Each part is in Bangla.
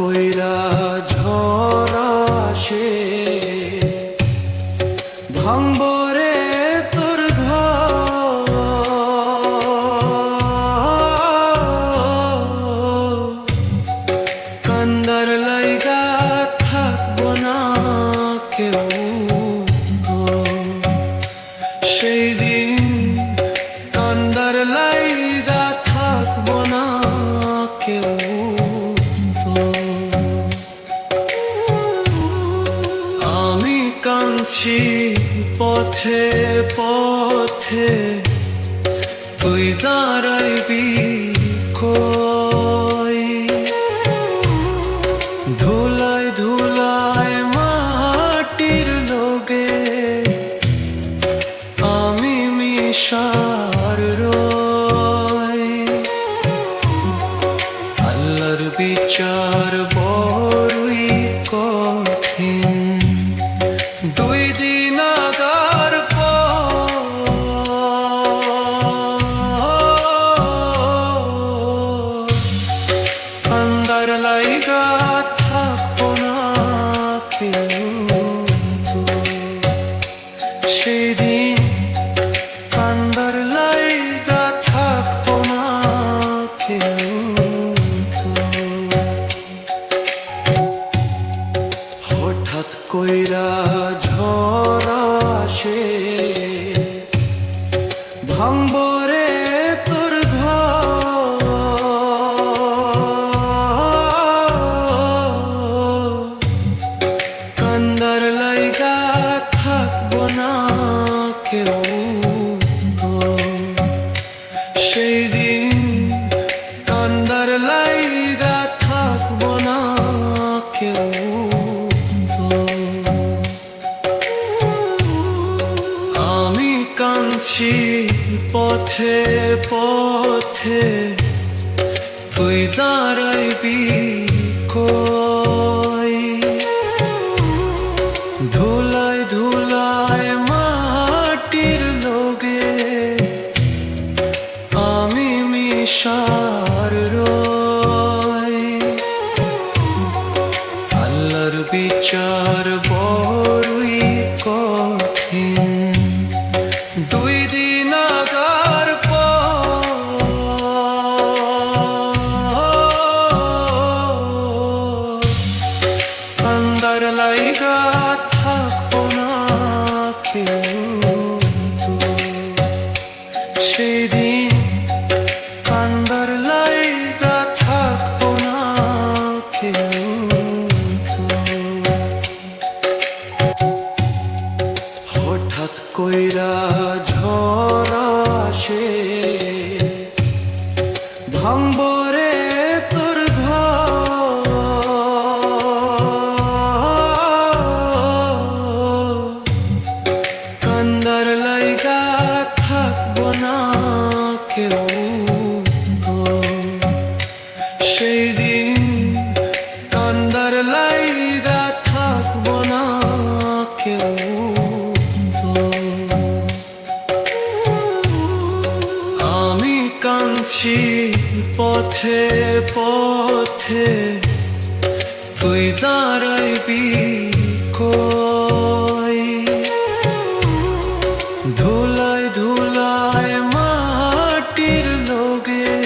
কইরা ঝড় আসে, ভাঙবো রে তোর ঘর। কান্দার লাইগা থাকবো না কেউ, সেই দিন কান্দার লাইগা থাকবো না কেউ। আমি কাঁদছি পথে পথে, তুই দাঁড়াইবি কই? ধুলায় ধুলায় মাটির লোগে আমি মিশার রই। আল্লাহর বিচার বড়ই কঠিন, দুই দিন আগার কান্দার লাইগা থাকবো না কেউ। সেদিন কান্দার লাইগা থাকবো না কেউ। হঠাৎ কইরা ঝড় আসে, ভাঙবো রে তোর ঘর। কান্দার লাইগা থাকবো না কেউ। সেই দিন কান্দার লাইগা থাকবো না কেউ। আমি কাঁদছি পথে পথে, তুই দাঁড়াইবি কই? ধুলায় ধুলায় মাটির লোগে আমি মিশার রই। আল্লাহর বিচার বড়ই কঠিন, দুই দিন আগার কান্দার লাইগা থাকবো না কেউ। সেদিন কান্দার লাইগা থাকবো না কেউ। হঠাৎ কইরা ঝড় আসে, ভাঙবো রে তোর ঘর। কান্দার লাইগা থাকবো না কেউ। সেই দিন কান্দার লাইগা থাকবো না কেউ। আমি কাঁদছি পথে পথে, তুই দাঁড়াইবি কই? ধুলায় ধুলায় মাটির লোগে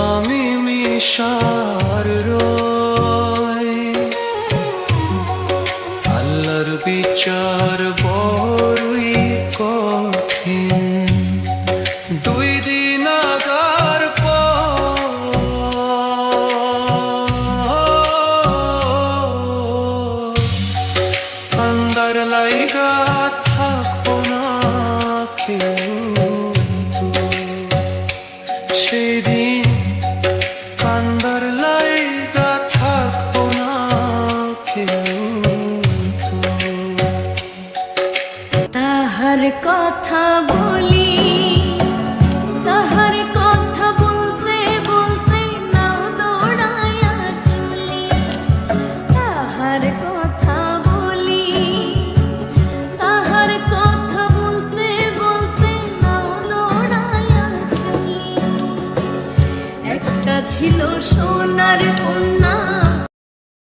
আমি মিশার রই। আল্লাহর বিচার বড়ই কঠিন, দুই দিন আগার কান্দার লাইগা থাকবো না কেউ। সেদিন কান্দার লাইগা থাকবো না কেউ। তাহার কথা বলি, তাহার কথা বলতে বলতে নাও দৌড়াইয়া চলি। তাহার কথা বলি, তাহার কথা বলতে বলতে নাও দৌড়াইয়া চলি। ছিল সোনার কন্যা